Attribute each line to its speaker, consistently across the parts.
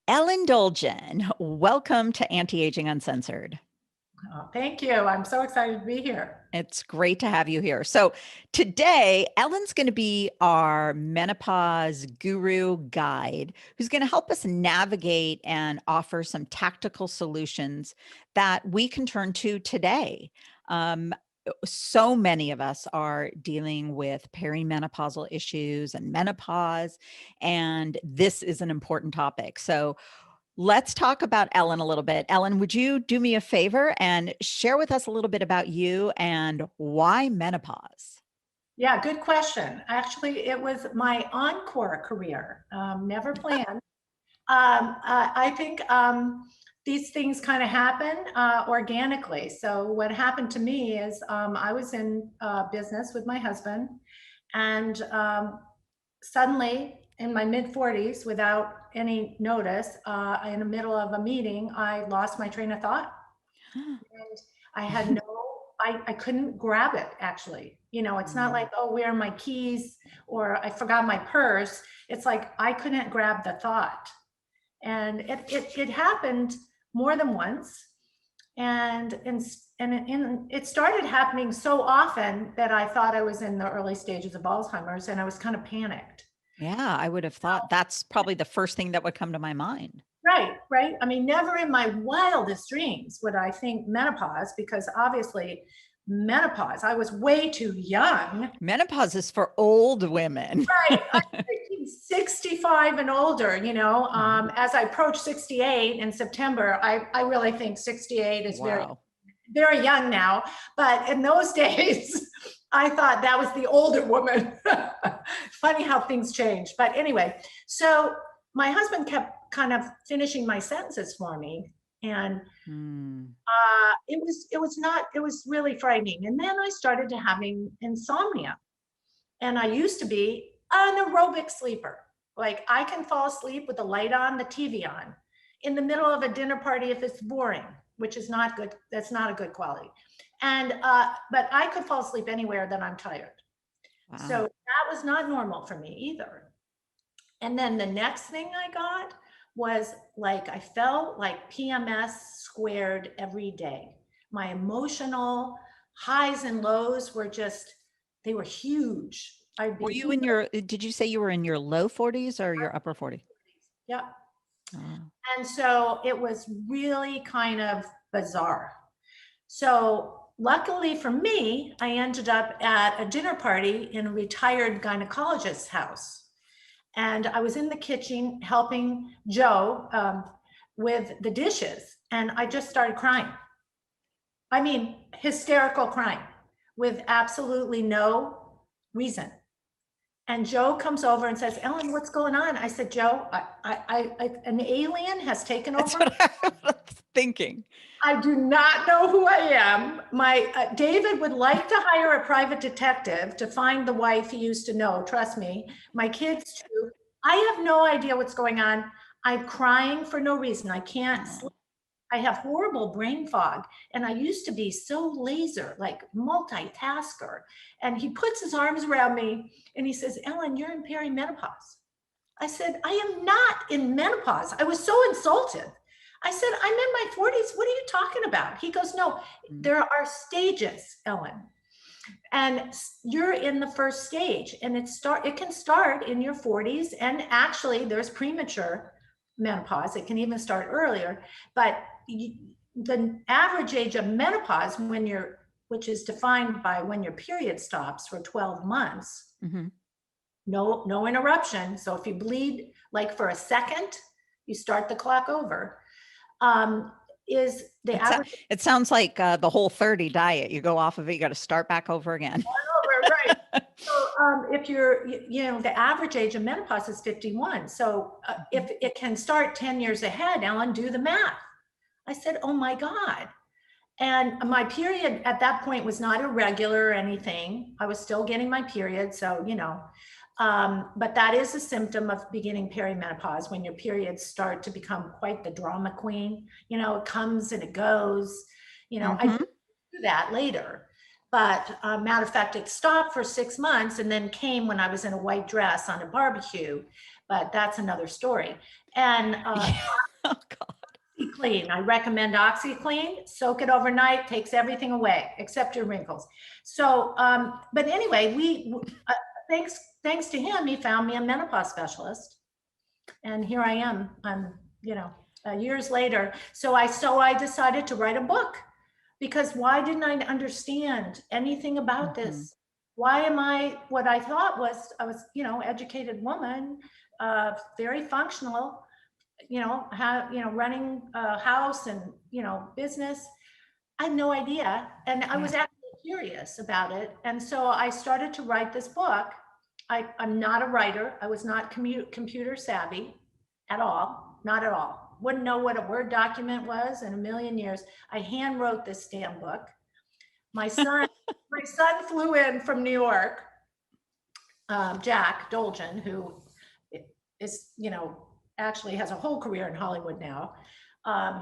Speaker 1: Ellen Dolgen, welcome to Anti-Aging Uncensored.
Speaker 2: Oh, thank you. I'm so excited to be here.
Speaker 1: It's great to have you here. So, today, Ellen's going to be our menopause guru guide who's going to help us navigate and offer some tactical solutions that we can turn to today. So many of us are dealing with perimenopausal issues and menopause, and this is an important topic. So, let's talk about Ellen a little bit. Ellen, would you do me a favor and share with us a little bit about you and why menopause?
Speaker 2: Yeah, good question. Actually, it was my encore career. Never planned. I think these things kind of happen organically. So what happened to me is I was in business with my husband, and suddenly in my mid 40s, without any notice, in the middle of a meeting, I lost my train of thought. And I had no, I couldn't grab it actually. It's not like, oh, where are my keys or I forgot my purse. It's like I couldn't grab the thought. And it happened more than once. And it started happening so often that I thought I was in the early stages of Alzheimer's, and I was kind of panicked.
Speaker 1: Yeah, I would have thought that's probably the first thing that would come to my mind.
Speaker 2: Right, right. I mean, never in my wildest dreams would I think menopause, because obviously menopause, I was way too young.
Speaker 1: Menopause is for old women.
Speaker 2: Right. I'm thinking 65 and older, as I approach 68 in September, I really think 68 is very,
Speaker 1: Wow.
Speaker 2: very young now. But in those days, I thought that was the older woman. Funny how things change. But anyway, so my husband kept kind of finishing my sentences for me, and it was really frightening. And then I started to having insomnia, and I used to be an aerobic sleeper. Like I can fall asleep with the light on, the TV on, in the middle of a dinner party if it's boring, which is not good. That's not a good quality. And but I could fall asleep anywhere that I'm tired. So
Speaker 1: Wow.
Speaker 2: that was not normal for me either. And then the next thing I got was like I felt like PMS squared every day. My emotional highs and lows were just, they were huge. I'd
Speaker 1: Were
Speaker 2: be
Speaker 1: you
Speaker 2: here.
Speaker 1: in your, did you say you were in your low 40s or your upper 40?
Speaker 2: Yep.
Speaker 1: Oh.
Speaker 2: And so it was really kind of bizarre. So luckily for me, I ended up at a dinner party in a retired gynecologist's house. And I was in the kitchen helping Joe with the dishes. And I just started crying. I mean, hysterical crying with absolutely no reason. And Joe comes over and says, Ellen, what's going on? I said, Joe, an alien has taken
Speaker 1: That's
Speaker 2: over.
Speaker 1: what I was thinking.
Speaker 2: I do not know who I am. My David would like to hire a private detective to find the wife he used to know. Trust me. My kids too. I have no idea what's going on. I'm crying for no reason. I can't sleep. I have horrible brain fog, and I used to be so laser, like multitasker. And he puts his arms around me and he says, Ellen, you're in perimenopause. I said, I am not in menopause. I was so insulted. I said, I'm in my 40s. What are you talking about? He goes, no, there are stages, Ellen. And you're in the first stage, and it can start in your 40s. And actually, there's premature menopause. It can even start earlier. But the average age of menopause, which is defined by when your period stops for 12 months, no interruption. So if you bleed like for a second, you start the clock over. Is the average.
Speaker 1: It sounds like the Whole30 diet. You go off of it, you got to start back over again.
Speaker 2: Over, right. So if the average age of menopause is 51. So if it can start 10 years ahead, Ellen, do the math. I said, oh my God. And my period at that point was not irregular or anything. I was still getting my period. So, but that is a symptom of beginning perimenopause, when your periods start to become quite the drama queen. It comes and it goes. I do that later. But matter of fact, it stopped for 6 months and then came when I was in a white dress on a barbecue. but that's another story. And
Speaker 1: Yeah. Oh God.
Speaker 2: OxyClean, I recommend OxyClean. Soak it overnight, takes everything away except your wrinkles. So, but anyway, thanks to him, he found me a menopause specialist, and here I am. I'm, years later. So I decided to write a book, because why didn't I understand anything about
Speaker 1: Mhm.
Speaker 2: this? Why am I what I thought was, I was, educated woman, very functional, running a house and, business. I had no idea. And I
Speaker 1: Yeah.
Speaker 2: was actually curious about it. And so I started to write this book. I'm not a writer. I was not computer savvy at all, not at all. Wouldn't know what a Word document was in a million years. I hand wrote this damn book. My son, my son flew in from New York, Jack Dolgen, who is, actually has a whole career in Hollywood now.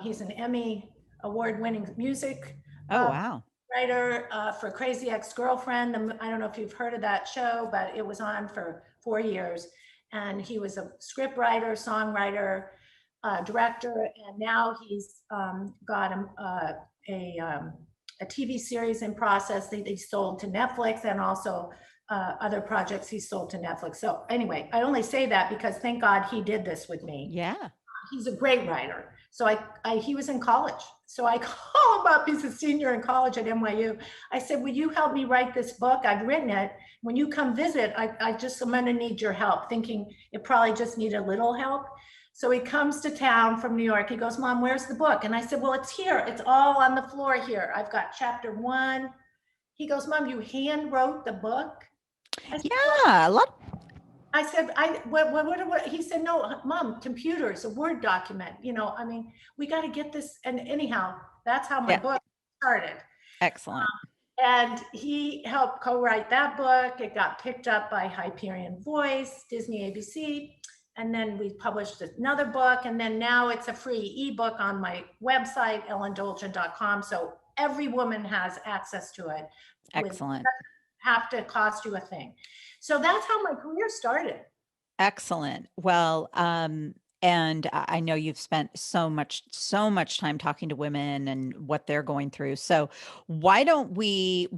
Speaker 2: He's an Emmy award-winning music
Speaker 1: Oh, wow.
Speaker 2: writer for Crazy Ex-Girlfriend. I don't know if you've heard of that show, but it was on for 4 years. And he was a script writer, songwriter, director, and now he's got a TV series in process that he sold to Netflix, and also other projects he sold to Netflix. So anyway, I only say that because thank God he did this with me.
Speaker 1: Yeah.
Speaker 2: He's a great writer. So he was in college. So I call him up. He's a senior in college at NYU. I said, will you help me write this book? I've written it. When you come visit, I'm going to need your help, thinking it probably just needed a little help. So he comes to town from New York. He goes, Mom, where's the book? And I said, well, it's here. It's all on the floor here. I've got chapter 1. He goes, Mom, you hand wrote the book? I said, well,
Speaker 1: Yeah. A lot.
Speaker 2: I said, what? He said, no, Mom, computers, a Word document. We got to get this. And anyhow, that's how my
Speaker 1: Yeah.
Speaker 2: book started.
Speaker 1: Excellent.
Speaker 2: And he helped co-write that book. It got picked up by Hyperion Voice, Disney ABC. And then we published another book. And then now it's a free ebook on my website, ellendolgen.com. So every woman has access to it.
Speaker 1: Excellent.
Speaker 2: Have to cost you a thing. So that's how my career started.
Speaker 1: Excellent. Well, and I know you've spent so much time talking to women and what they're going through. So why don't we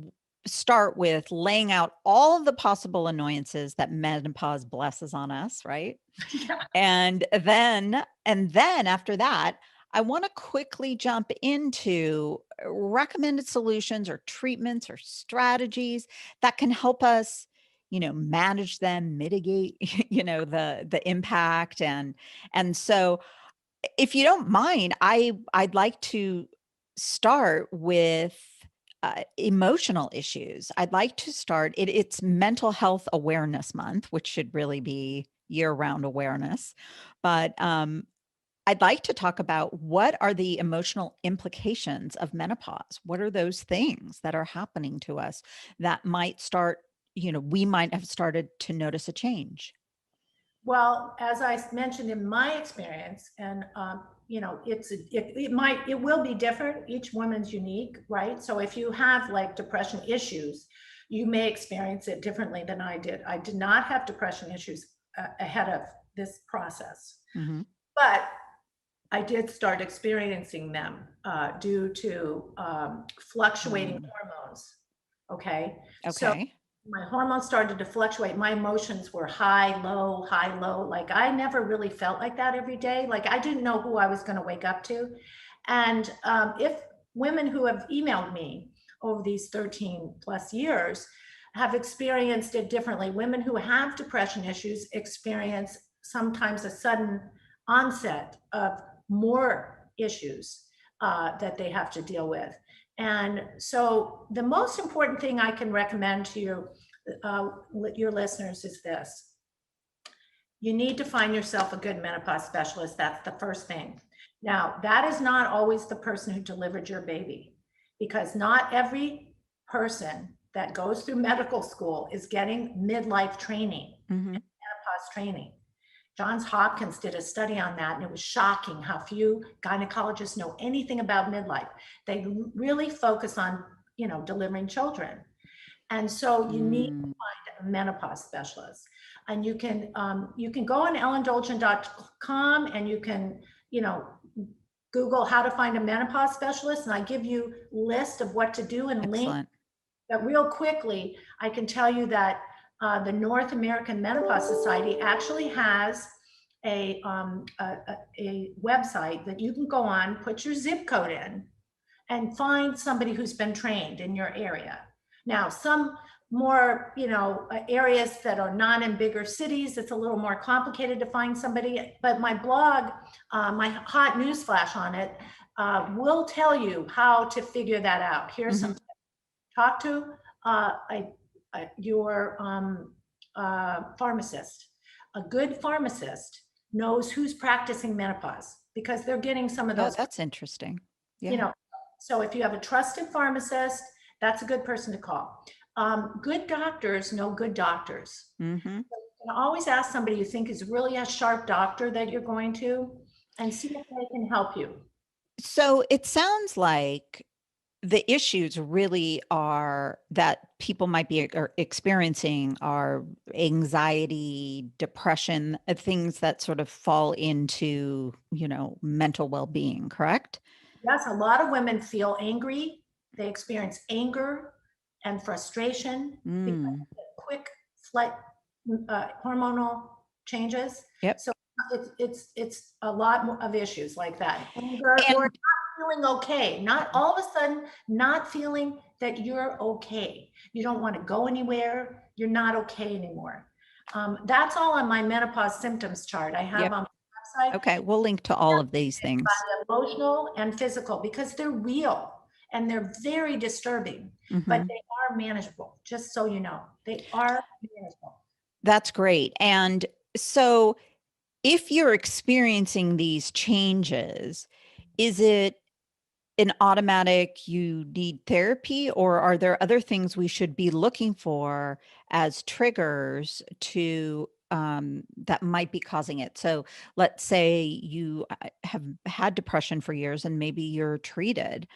Speaker 1: start with laying out all the possible annoyances that menopause blesses on us, right?
Speaker 2: Yeah.
Speaker 1: And then after that, I want to quickly jump into recommended solutions or treatments or strategies that can help us, manage them, mitigate, the impact. And so if you don't mind, I'd like to start with emotional issues. I'd like to start it's Mental Health Awareness Month, which should really be year-round awareness. But I'd like to talk about what are the emotional implications of menopause? What are those things that are happening to us that might start, we might have started to notice a change?
Speaker 2: Well, as I mentioned in my experience, and it will be different. Each woman's unique, right? So if you have like depression issues, you may experience it differently than I did. I did not have depression issues ahead of this process,
Speaker 1: Mm-hmm.
Speaker 2: but I did start experiencing them due to fluctuating hormones. Okay. So
Speaker 1: Okay.
Speaker 2: my hormones started to fluctuate. My emotions were high, low, high, low. Like I never really felt like that every day. Like I didn't know who I was going to wake up to. And if women who have emailed me over these 13 plus years have experienced it differently, women who have depression issues experience sometimes a sudden onset of more issues that they have to deal with. And so the most important thing I can recommend to your listeners is this. You need to find yourself a good menopause specialist. That's the first thing. Now, that is not always the person who delivered your baby, because not every person that goes through medical school is getting midlife training,
Speaker 1: Mm-hmm.
Speaker 2: menopause training. Johns Hopkins did a study on that, and it was shocking how few gynecologists know anything about midlife. They really focus on, delivering children. And so you need to find a menopause specialist. and you can go on ellendolgen.com and you can, Google how to find a menopause specialist, and I give you list of what to do and link.
Speaker 1: Excellent.
Speaker 2: But real quickly, I can tell you that the North American Menopause Society actually has a website that you can go on, put your zip code in, and find somebody who's been trained in your area. Now, some more, areas that are not in bigger cities, it's a little more complicated to find somebody, but my blog, my hot news flash on it, will tell you how to figure that out. Here's some, talk to your pharmacist. A good pharmacist knows who's practicing menopause because they're getting some of those.
Speaker 1: Oh, that's interesting. Yeah.
Speaker 2: So if you have a trusted pharmacist, that's a good person to call. Good doctors know good doctors.
Speaker 1: Mm-hmm.
Speaker 2: So you can always ask somebody you think is really a sharp doctor that you're going to, and see if they can help you.
Speaker 1: So it sounds like the issues really are that people might be experiencing are anxiety, depression, things that sort of fall into, mental well-being, correct?
Speaker 2: Yes, a lot of women feel angry. They experience anger and frustration because of the quick hormonal changes.
Speaker 1: Yep.
Speaker 2: So it's a lot of issues like that. Anger, or not feeling okay, not all of a sudden not feeling that you're okay. You don't want to go anywhere. You're not okay anymore. That's all on my menopause symptoms chart I have on my website.
Speaker 1: Okay, we'll link to all of these things.
Speaker 2: Emotional and physical, because they're real and they're very disturbing, but they are manageable. Just so you know, they are manageable.
Speaker 1: That's great. And so if you're experiencing these changes, is it an automatic you need therapy, or are there other things we should be looking for as triggers to that might be causing it? So let's say you have had depression for years and maybe you're treated,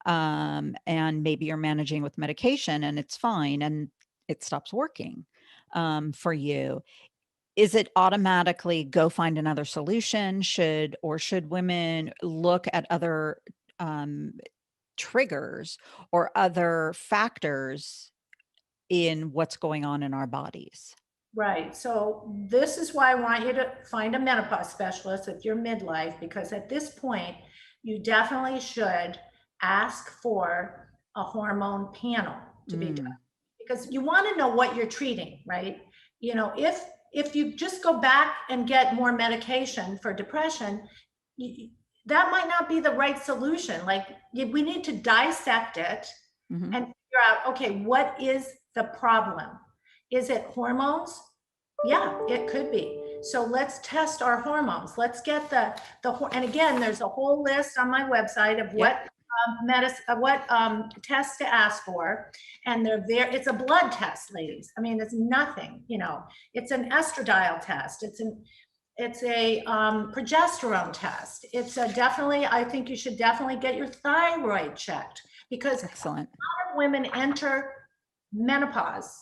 Speaker 1: and maybe you're managing with medication and it's fine and it stops working for you. Is it automatically go find another solution? Should women look at other triggers or other factors in what's going on in our bodies?
Speaker 2: Right. So this is why I want you to find a menopause specialist if you're midlife, because at this point, you definitely should ask for a hormone panel to be done, because you want to know what you're treating, right? If you just go back and get more medication for depression, that might not be the right solution. Like, we need to dissect it and figure out, okay, what is the problem? Is it hormones? Yeah, it could be. So let's test our hormones. Let's get and again, there's a whole list on my website of what tests to ask for, and it's a blood test, ladies. I mean, it's nothing, it's an estradiol test. It's a progesterone test. It's definitely, I think you should definitely get your thyroid checked, because
Speaker 1: Excellent.
Speaker 2: a lot of women enter menopause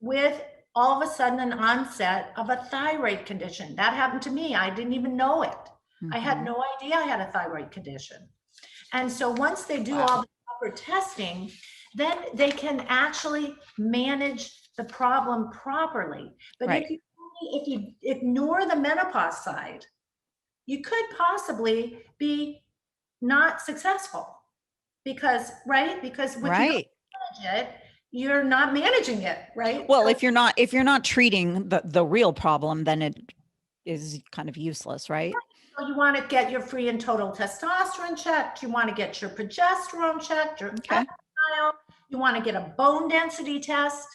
Speaker 2: with all of a sudden an onset of a thyroid condition. That happened to me. I didn't even know it. I had no idea I had a thyroid condition. And so once they do all the proper testing, then they can actually manage the problem properly. But if you ignore the menopause side, you could possibly be not successful, because when you don't manage it, you're not managing it, right?
Speaker 1: Well, if you're not treating the real problem, then it is kind of useless, right?
Speaker 2: So you want to get your free and total testosterone checked. You want to get your progesterone checked, your estradiol. You want to get a bone density test,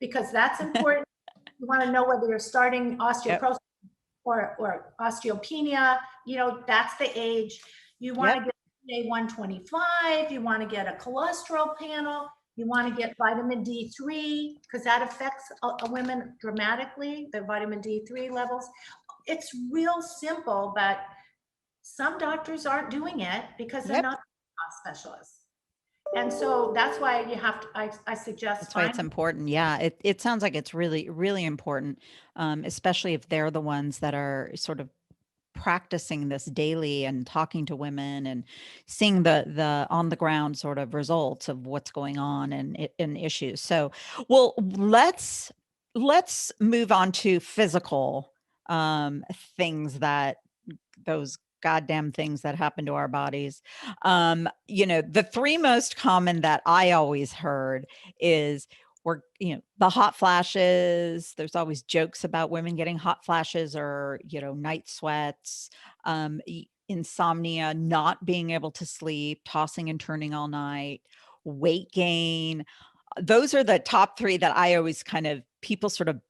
Speaker 2: because that's important. You want to know whether you're starting osteoporosis or osteopenia. That's the age. You want to get A125. You want to get a cholesterol panel. You want to get vitamin D3, because that affects women dramatically, the vitamin D3 levels. It's real simple, but some doctors aren't doing it because they're not specialists. And so that's why you have to, I suggest
Speaker 1: That's why it's
Speaker 2: finding.
Speaker 1: important. Yeah, it sounds like it's really, really important, especially if they're the ones that are sort of practicing this daily and talking to women and seeing the on the ground sort of results of what's going on and issues. So, well, let's move on to physical things that those goddamn things that happen to our bodies. The three most common that I always heard is the hot flashes. There's always jokes about women getting hot flashes or, night sweats, insomnia, not being able to sleep, tossing and turning all night, weight gain. Those are the top three that I always people sort of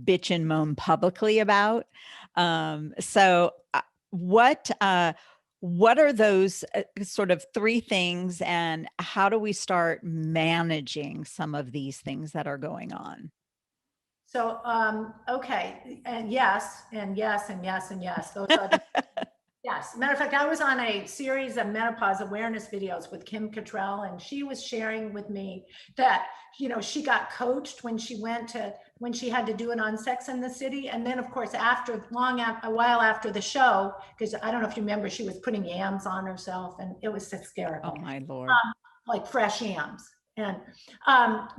Speaker 1: bitch and moan publicly about. So what are those sort of three things, and how do we start managing some of these things that are going on?
Speaker 2: So, okay, and yes, and yes, and yes, and yes. Those are the yes. Matter of fact, I was on a series of menopause awareness videos with Kim Cattrall, and she was sharing with me that, she got coached when she had to do it on Sex and the City. And then of course, a while after the show, because I don't know if you remember, she was putting yams on herself and it was hysterical.
Speaker 1: Oh my Lord.
Speaker 2: Like fresh yams. And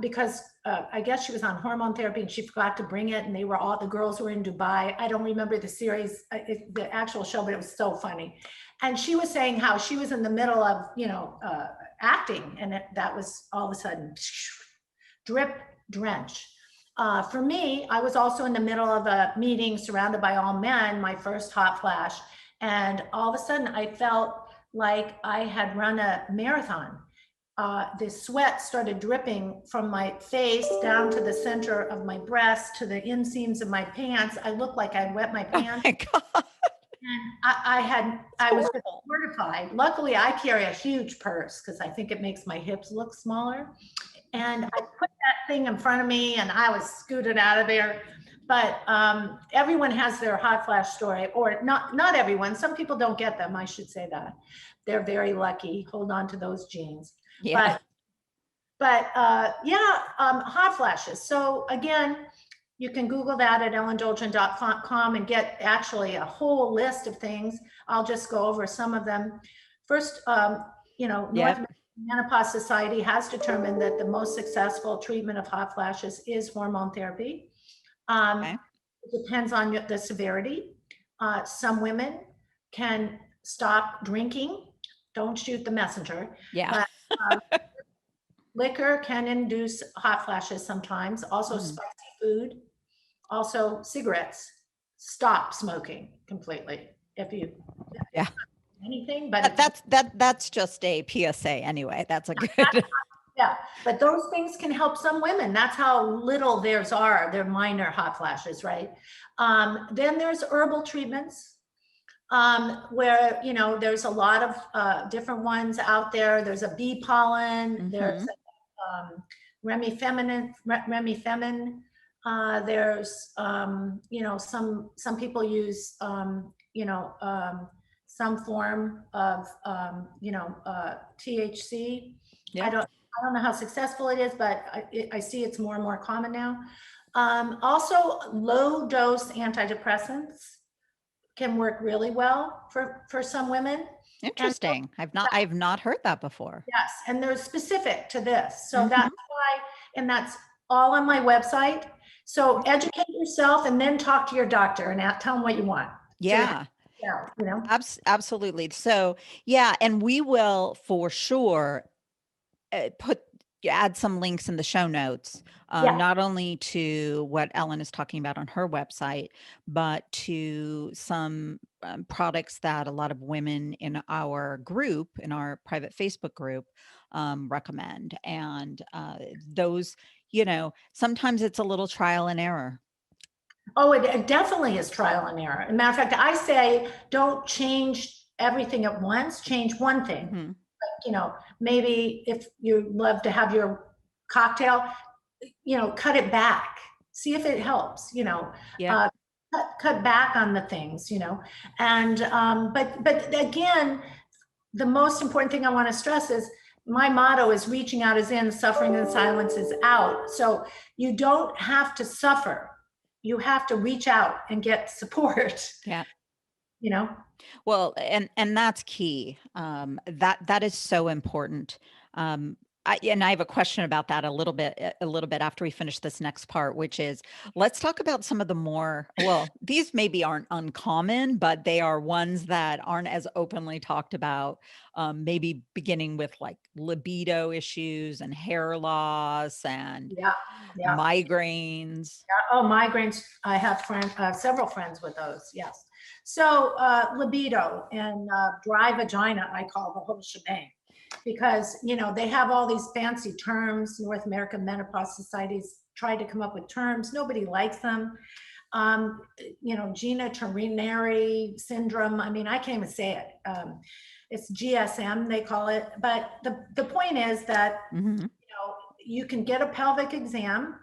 Speaker 2: because I guess she was on hormone therapy and she forgot to bring it, and the girls were in Dubai. I don't remember the series, the actual show, but it was so funny. And she was saying how she was in the middle of, acting, and that was all of a sudden drip, drench. For me, I was also in the middle of a meeting surrounded by all men, my first hot flash, and all of a sudden I felt like I had run a marathon. The sweat started dripping from my face down to the center of my breast to the inseams of my pants. I looked like I'd wet my pants.
Speaker 1: Oh my God.
Speaker 2: And I was mortified. Luckily, I carry a huge purse because I think it makes my hips look smaller. And I put that thing in front of me and I was scooted out of there. But everyone has their hot flash story, or not everyone. Some people don't get them, I should say that. They're very lucky. Hold on to those genes.
Speaker 1: Yeah.
Speaker 2: Hot flashes. So again, you can Google that at ellendolgen.com and get actually a whole list of things. I'll just go over some of them. First, North Menopause Society has determined that the most successful treatment of hot flashes is hormone therapy.
Speaker 1: Okay.
Speaker 2: It depends on the severity. Some women can stop drinking. Don't shoot the messenger.
Speaker 1: Yeah.
Speaker 2: But, liquor can induce hot flashes sometimes. Also spicy food. Also cigarettes. Stop smoking completely if you anything. But
Speaker 1: that's just a PSA anyway. That's a good.
Speaker 2: Yeah, but those things can help some women. That's how little theirs are. They're minor hot flashes, right? Then there's herbal treatments. Where there's a lot of different ones out there. There's a bee pollen. There's Remifemin. There's some people use some form of THC.
Speaker 1: Yeah.
Speaker 2: I don't know how successful it is, but I see it's more and more common now. Also, low dose antidepressants can work really well for some women.
Speaker 1: Interesting. I've not heard that before.
Speaker 2: Yes, and they're specific to this. So that's why, and that's all on my website. So educate yourself and then talk to your doctor and tell them what you want.
Speaker 1: Yeah. Absolutely. So yeah, and we will for sure add some links in the show notes, not only to what Ellen is talking about on her website, but to some products that a lot of women in our group, in our private Facebook group, recommend. And those, sometimes it's a little trial and error.
Speaker 2: Oh, it definitely is trial and error. As a matter of fact, I say don't change everything at once, change one thing. Maybe if you love to have your cocktail, cut it back, see if it helps, cut back on the things, and but again, the most important thing I want to stress is my motto is reaching out is in, suffering in silence is out. So you don't have to suffer. You have to reach out and get support,
Speaker 1: Yeah.
Speaker 2: you know?
Speaker 1: Well, and that's key. That is so important. And I have a question about that a little bit after we finish this next part, which is let's talk about some of the more, well, these maybe aren't uncommon, but they are ones that aren't as openly talked about. Maybe beginning with like libido issues and hair loss and
Speaker 2: Yeah, yeah.
Speaker 1: migraines.
Speaker 2: Oh, migraines. I have several friends with those. Yes. So libido and dry vagina, I call the whole shebang, because they have all these fancy terms. North American Menopause Society's tried to come up with terms. Nobody likes them. Genitourinary syndrome. I mean, I can't even say it. It's GSM, they call it. But the point is that you can get a pelvic exam.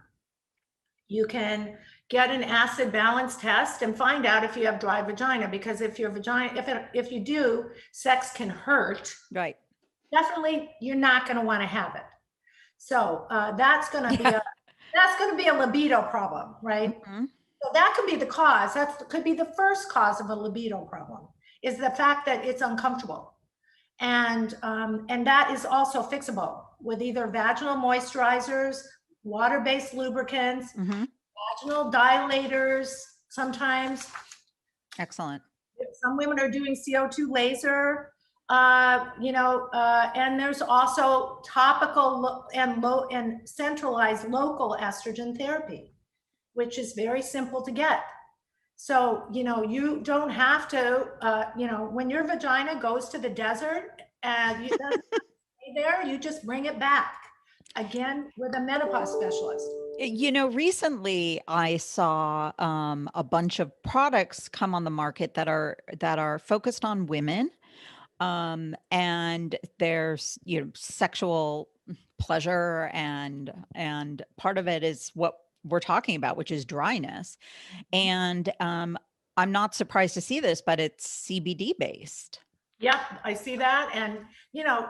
Speaker 2: You can get an acid balance test and find out if you have dry vagina, because if your vagina, if you do, sex can hurt.
Speaker 1: Right.
Speaker 2: Definitely, you're not going to want to have it. So that's going to be a libido problem, right? So that could be the cause. That could be the first cause of a libido problem, is the fact that it's uncomfortable, and that is also fixable with either vaginal moisturizers, water-based lubricants, vaginal dilators sometimes.
Speaker 1: Excellent.
Speaker 2: Some women are doing CO2 laser, and there's also topical and low and centralized local estrogen therapy, which is very simple to get. So, you don't have to, when your vagina goes to the desert and you stay there, you just bring it back again with a menopause specialist.
Speaker 1: Recently I saw a bunch of products come on the market that are focused on women, and there's sexual pleasure, and part of it is what we're talking about, which is dryness. And I'm not surprised to see this, but it's CBD based.
Speaker 2: Yep, I see that. And,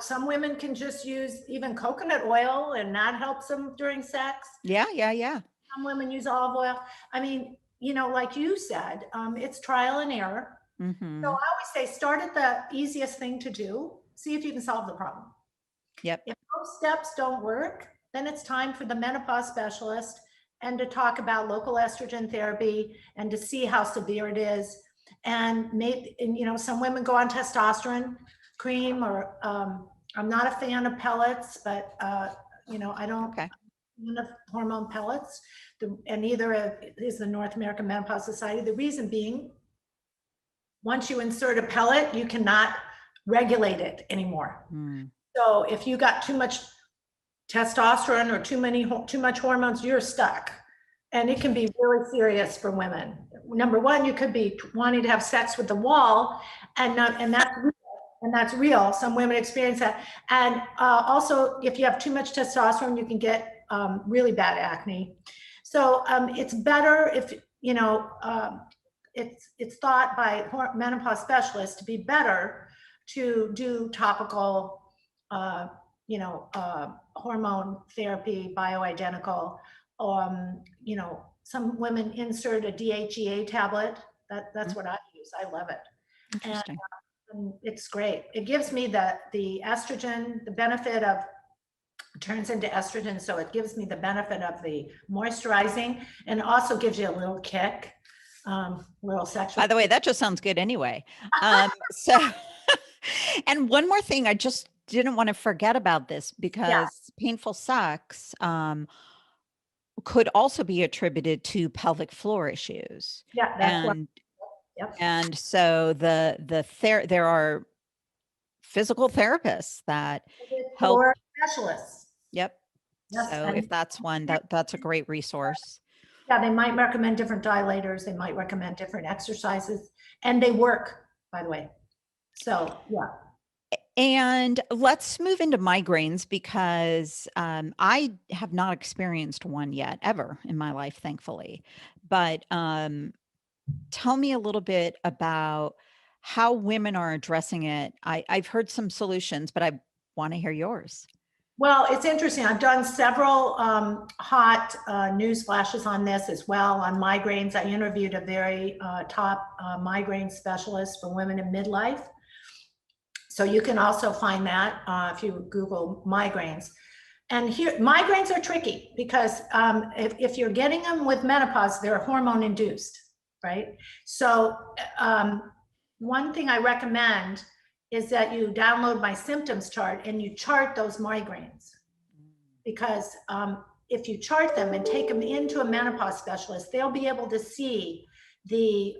Speaker 2: some women can just use even coconut oil and that helps them during sex.
Speaker 1: Yeah.
Speaker 2: Some women use olive oil. I mean, like you said, it's trial and error. So I always say start at the easiest thing to do, see if you can solve the problem.
Speaker 1: Yep.
Speaker 2: If those steps don't work, then it's time for the menopause specialist and to talk about local estrogen therapy and to see how severe it is. And maybe, some women go on testosterone cream, or I'm not a fan of pellets, but I don't enough hormone pellets, and neither is the North American Menopause Society. The reason being, once you insert a pellet, you cannot regulate it anymore. So if you got too much testosterone or too much hormones, you're stuck. And it can be really serious for women. Number one, you could be wanting to have sex with the wall, and that's real. Some women experience that. And also, if you have too much testosterone, you can get really bad acne. So it's better if, it's thought by menopause specialists to be better to do topical, hormone therapy, bioidentical. Some women insert a DHEA tablet. That's what I use. I love it.
Speaker 1: Interesting.
Speaker 2: And it's great. It gives me the estrogen, the benefit of, turns into estrogen. So it gives me the benefit of the moisturizing, and also gives you a little kick, little sexual.
Speaker 1: By the way, that just sounds good anyway. So, and one more thing, I just didn't want to forget about this, because painful sex could also be attributed to pelvic floor issues.
Speaker 2: Yeah, that's
Speaker 1: and so there are physical therapists that help.
Speaker 2: Specialists.
Speaker 1: Yep.
Speaker 2: Yes,
Speaker 1: so if that's one, that's a great resource.
Speaker 2: Yeah, they might recommend different dilators. They might recommend different exercises, and they work, by the way. So, yeah.
Speaker 1: And let's move into migraines, because I have not experienced one yet, ever in my life, thankfully. But tell me a little bit about how women are addressing it. I've heard some solutions, but want to hear yours.
Speaker 2: Well, it's interesting. I've done several hot news flashes on this as well, on migraines. I interviewed a very top migraine specialist for women in midlife. So you can also find that if you Google migraines. And here, migraines are tricky because if you're getting them with menopause, they're hormone induced, right? So one thing I recommend is that you download my symptoms chart and you chart those migraines. Because if you chart them and take them into a menopause specialist, they'll be able to see the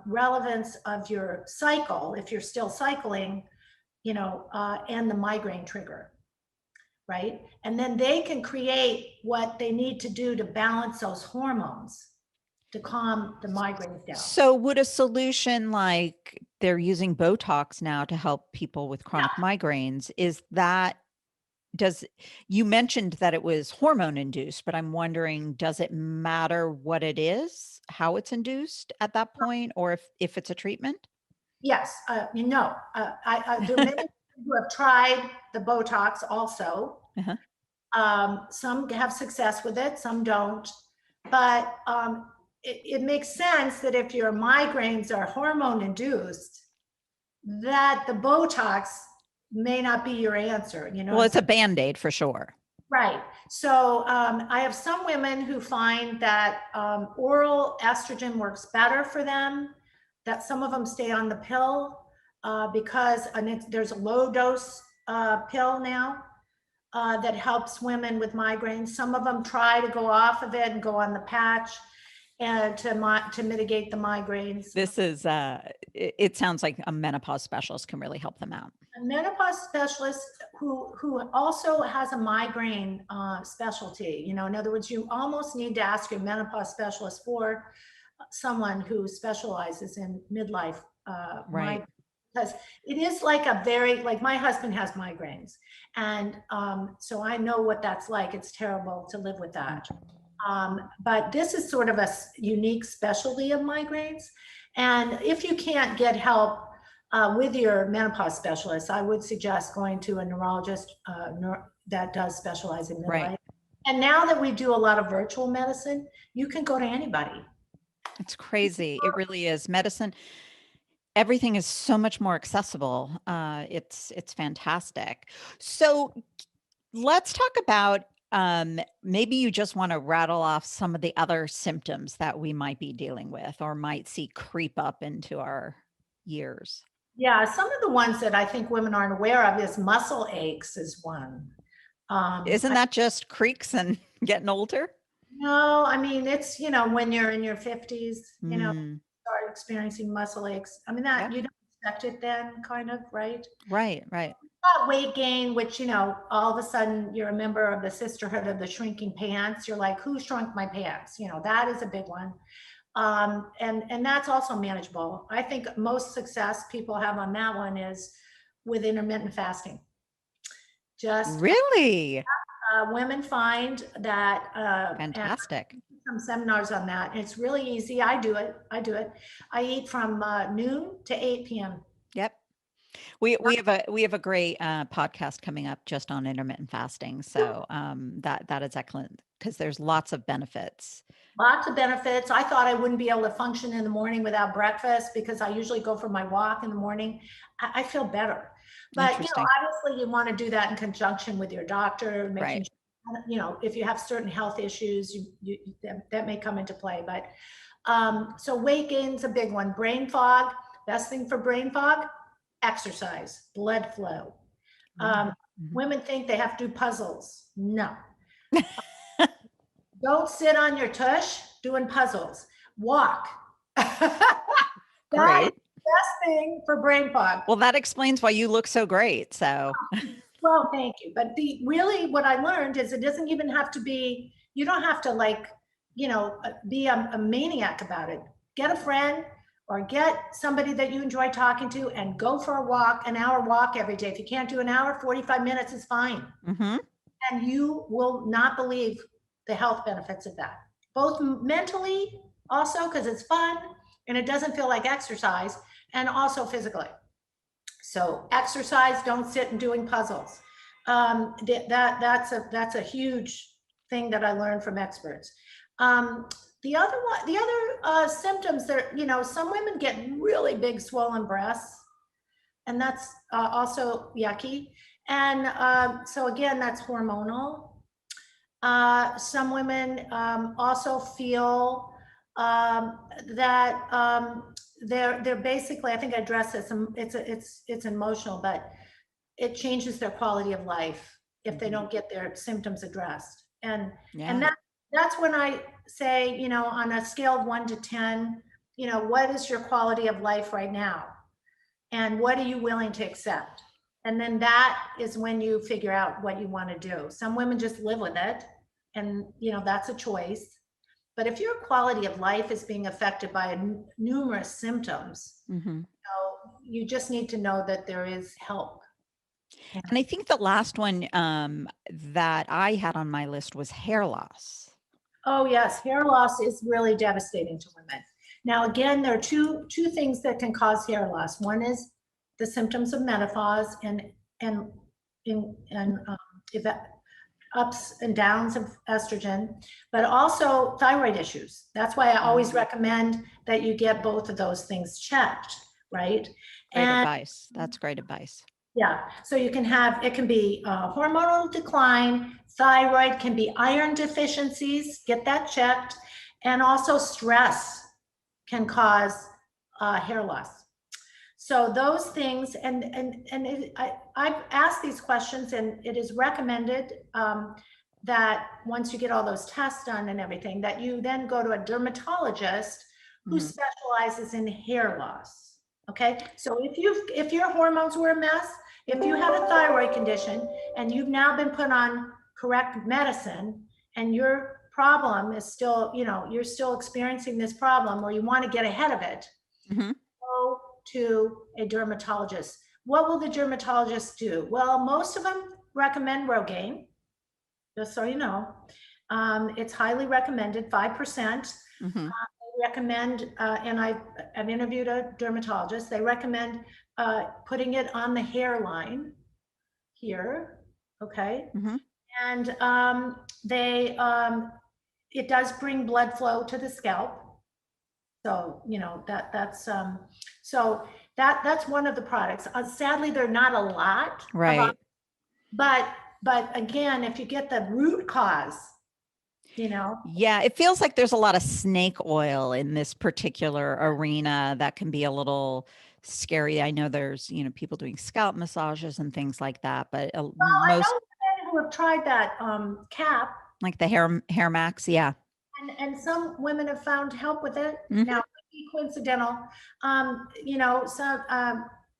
Speaker 2: relevance of your cycle, if you're still cycling, and the migraine trigger, right? And then they can create what they need to do to balance those hormones to calm the migraines down.
Speaker 1: So would a solution like they're using Botox now to help people with chronic migraines, you mentioned that it was hormone induced, but I'm wondering, does it matter what it is, how it's induced at that point, or if it's a treatment?
Speaker 2: Yes, there are many who have tried the Botox also. Some have success with it, some don't. But it makes sense that if your migraines are hormone induced, that the Botox may not be your answer.
Speaker 1: Well, it's a Band-Aid for sure.
Speaker 2: Right. So I have some women who find that oral estrogen works better for them, that some of them stay on the pill because there's a low dose pill now that helps women with migraines. Some of them try to go off of it and go on the patch and to mitigate the migraines.
Speaker 1: This is, it sounds like a menopause specialist can really help them out.
Speaker 2: A menopause specialist who also has a migraine specialty. In other words, you almost need to ask your menopause specialist for someone who specializes in midlife
Speaker 1: right.
Speaker 2: Because it is like my husband has migraines. And so I know what that's like. It's terrible to live with that. But this is sort of a unique specialty of migraines. And if you can't get help with your menopause specialist, I would suggest going to a neurologist that does specialize in midlife.
Speaker 1: Right.
Speaker 2: And now that we do a lot of virtual medicine, you can go to anybody.
Speaker 1: It's crazy. It really is. Medicine, everything is so much more accessible. It's fantastic. So let's talk about maybe you just want to rattle off some of the other symptoms that we might be dealing with or might see creep up into our years.
Speaker 2: Yeah, some of the ones that I think women aren't aware of is muscle aches is one.
Speaker 1: Isn't that just creaks and getting older?
Speaker 2: No, I mean, it's, when you're in your 50s, start experiencing muscle aches. I mean, that you don't expect it then, kind of, right?
Speaker 1: Right.
Speaker 2: Weight gain, which, all of a sudden you're a member of the Sisterhood of the Shrinking Pants. You're like, who shrunk my pants? That is a big one. And that's also manageable. I think most success people have on that one is with intermittent fasting. Just
Speaker 1: really,
Speaker 2: women find that
Speaker 1: fantastic.
Speaker 2: Some seminars on that. And it's really easy. I do it. I eat from noon to 8 p.m.
Speaker 1: Yep. We have a great podcast coming up just on intermittent fasting. So that is excellent because there's lots of benefits.
Speaker 2: Lots of benefits. I thought I wouldn't be able to function in the morning without breakfast because I usually go for my walk in the morning. I feel better. But obviously you want to do that in conjunction with your doctor, making sure, if you have certain health issues, that may come into play. But so weight gain's a big one. Brain fog, best thing for brain fog, exercise, blood flow. Women think they have to do puzzles. No. Don't sit on your tush doing puzzles. Walk.
Speaker 1: Great.
Speaker 2: Best thing for brain fog.
Speaker 1: Well, that explains why you look so great. So,
Speaker 2: well, thank you. But really what I learned is it doesn't even have to be, you don't have to be a maniac about it. Get a friend or get somebody that you enjoy talking to and go for a walk, an hour walk every day. If you can't do an hour, 45 minutes is fine. And you will not believe the health benefits of that, both mentally also because it's fun and it doesn't feel like exercise, and also physically. So exercise, don't sit and doing puzzles. That's a huge thing that I learned from experts. The other one, the other symptoms that, some women get really big swollen breasts, and that's also yucky. And so again, that's hormonal. Some women also feel that they're basically, I think I addressed this, it's emotional, but it changes their quality of life if they don't get their symptoms addressed. And
Speaker 1: Yeah.
Speaker 2: that's when I say, on a scale of 1 to 10, what is your quality of life right now? And what are you willing to accept? And then that is when you figure out what you want to do. Some women just live with it, and that's a choice. But if your quality of life is being affected by numerous symptoms, you just need to know that there is help.
Speaker 1: And I think the last one that I had on my list was hair loss.
Speaker 2: Oh yes, hair loss is really devastating to women. Now, again, there are two things that can cause hair loss. One is the symptoms of menopause and ups and downs of estrogen, but also thyroid issues. That's why I always recommend that you get both of those things checked, right?
Speaker 1: Great advice. That's great advice.
Speaker 2: Yeah, so it can be hormonal decline, thyroid, can be iron deficiencies, get that checked, and also stress can cause hair loss. So those things, I've asked these questions, and it is recommended that once you get all those tests done and everything, that you then go to a dermatologist who specializes in hair loss. Okay, so if your hormones were a mess, if you had a thyroid condition and you've now been put on correct medicine, and your problem is still, you're still experiencing this problem, or you want to get ahead of it, go to a dermatologist. What will the dermatologist do? Well, most of them recommend Rogaine, just so you know. It's highly recommended, 5%. Recommend, and I've interviewed a dermatologist, they recommend putting it on the hairline here, okay? And it does bring blood flow to the scalp. So, that's one of the products. Sadly, they're not a lot.
Speaker 1: Right.
Speaker 2: But again, if you get the root cause,
Speaker 1: Yeah, it feels like there's a lot of snake oil in this particular arena that can be a little scary. I know there's, people doing scalp massages and things like that, but
Speaker 2: I know
Speaker 1: most
Speaker 2: men who have tried that cap,
Speaker 1: like the hair max, yeah.
Speaker 2: and some women have found help with it. Now, it might be coincidental.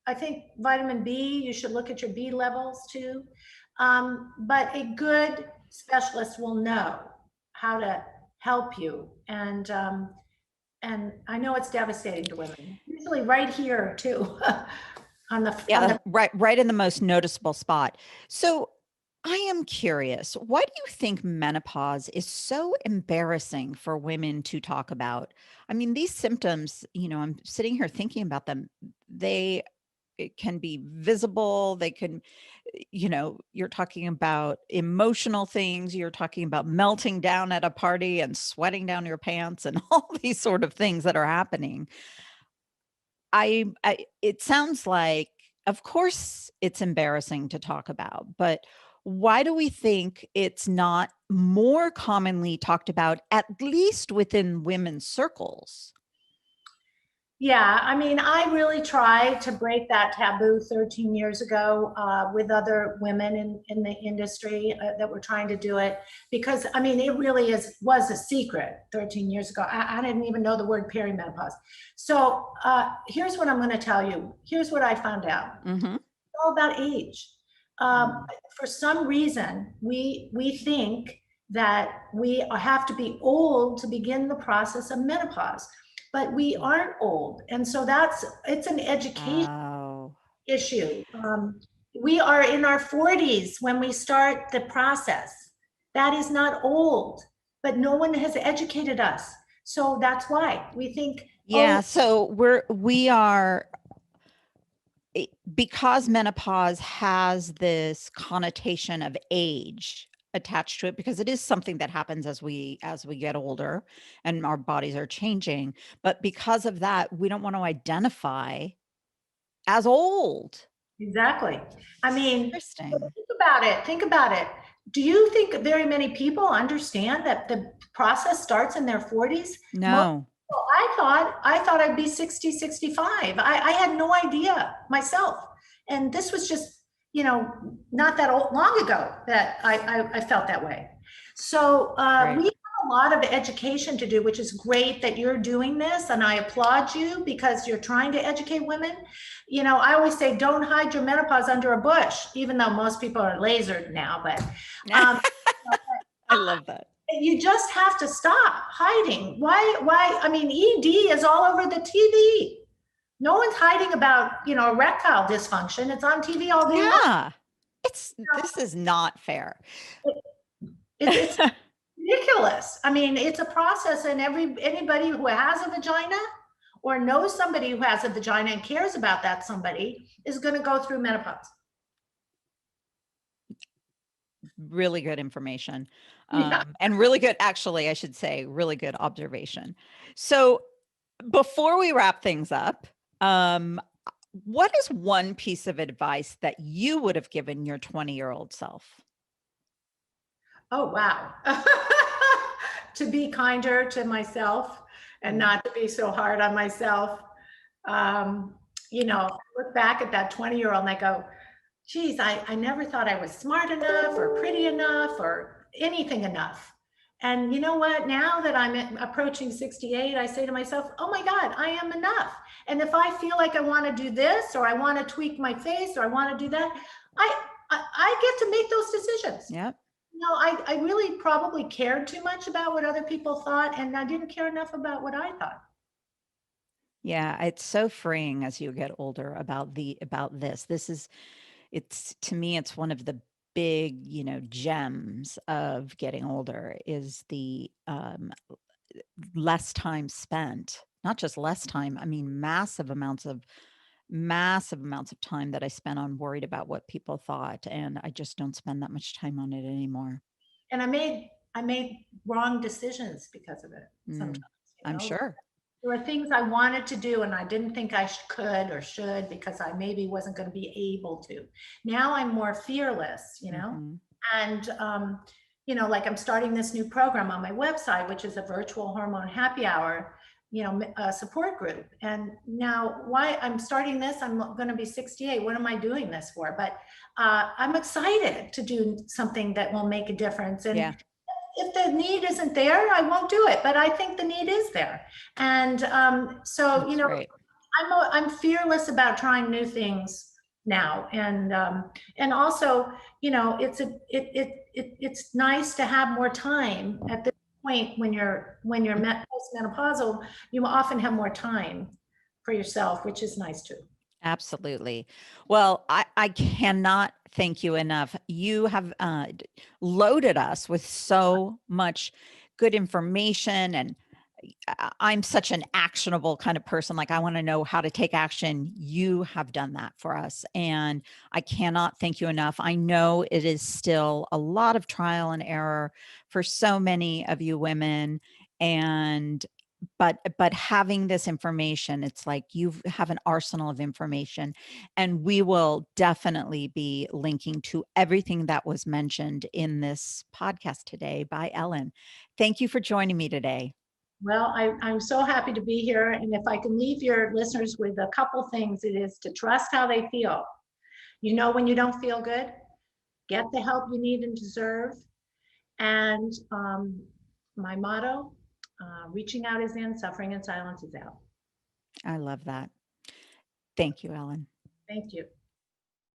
Speaker 2: I think vitamin B, you should look at your B levels too. But a good specialist will know how to help you. And I know it's devastating to women, usually right here too.
Speaker 1: Right in the most noticeable spot. So I am curious, why do you think menopause is so embarrassing for women to talk about? I mean, these symptoms, I'm sitting here thinking about them. It can be visible. They can, you're talking about emotional things. You're talking about melting down at a party and sweating down your pants and all these sort of things that are happening. It sounds like, of course, it's embarrassing to talk about, but why do we think it's not more commonly talked about, at least within women's circles?
Speaker 2: Yeah, I mean, I really tried to break that taboo 13 years ago with other women in the industry that were trying to do it, because I mean, it really was a secret 13 years ago. I didn't even know the word perimenopause. So here's what I'm going to tell you. Here's what I found out. It's all about age. For some reason, we think that we have to be old to begin the process of menopause. But we aren't old. And so it's an education issue. We are in our 40s when we start the process. That is not old, but no one has educated us. So that's why we think.
Speaker 1: Yeah. So we are because menopause has this connotation of age attached to it, because it is something that happens as we get older and our bodies are changing, but because of that, we don't want to identify as old.
Speaker 2: Exactly. I mean,
Speaker 1: Interesting.
Speaker 2: think about it. Think about it. Do you think very many people understand that the process starts in their 40s? Most
Speaker 1: No.
Speaker 2: people, I thought I'd be 60, 65. I had no idea myself. And this was just, not that long ago that I felt that way. So
Speaker 1: Right.
Speaker 2: we have a lot of education to do, which is great that you're doing this. And I applaud you because you're trying to educate women. I always say, don't hide your menopause under a bush, even though most people are lasered now, but
Speaker 1: I love that.
Speaker 2: you just have to stop hiding. Why? I mean, ED is all over the TV. No one's hiding about, erectile dysfunction. It's on TV all day long.
Speaker 1: Yeah. This is not fair.
Speaker 2: It's ridiculous. I mean, it's a process, and anybody who has a vagina or knows somebody who has a vagina and cares about that somebody is going to go through menopause.
Speaker 1: Really good information.
Speaker 2: Yeah.
Speaker 1: And really good, actually, I should say, really good observation. So before we wrap things up, what is one piece of advice that you would have given your 20-year-old self?
Speaker 2: Oh, wow. To be kinder to myself and not to be so hard on myself. Look back at that 20-year-old and I go, geez, I never thought I was smart enough or pretty enough or anything enough. And you know what? Now that I'm approaching 68, I say to myself, oh my God, I am enough. And if I feel like I want to do this or I want to tweak my face or I want to do that, I get to make those decisions.
Speaker 1: Yep.
Speaker 2: No, I really probably cared too much about what other people thought, and I didn't care enough about what I thought.
Speaker 1: Yeah, it's so freeing as you get older about this. It's to me, it's one of the big, gems of getting older is the less time spent, not just less time. I mean, massive amounts of time that I spent on worried about what people thought. And I just don't spend that much time on it anymore.
Speaker 2: And I made wrong decisions because of it sometimes.
Speaker 1: I'm sure.
Speaker 2: There were things I wanted to do and I didn't think I could or should because I maybe wasn't going to be able to. Now I'm more fearless, and like I'm starting this new program on my website, which is a virtual hormone happy hour, support group. And now why I'm starting this, I'm going to be 68. What am I doing this for? But I'm excited to do something that will make a difference. And
Speaker 1: Yeah.
Speaker 2: if the need isn't there, I won't do it. But I think the need is there. And so,
Speaker 1: That's right.
Speaker 2: I'm fearless about trying new things now. And also, it's nice to have more time at this point when you're postmenopausal. You often have more time for yourself, which is nice too.
Speaker 1: Absolutely. Well, I cannot thank you enough. You have loaded us with so much good information, and I'm such an actionable kind of person. Like, I want to know how to take action. You have done that for us, and I cannot thank you enough. I know it is still a lot of trial and error for so many of you women, and but having this information, it's like you have an arsenal of information, and we will definitely be linking to everything that was mentioned in this podcast today by Ellen. Thank you for joining me today.
Speaker 2: Well, I'm so happy to be here. And if I can leave your listeners with a couple things, it is to trust how they feel. When you don't feel good, get the help you need and deserve. And my motto, reaching out is in, suffering in silence is out.
Speaker 1: I love that. Thank you, Ellen.
Speaker 2: Thank you.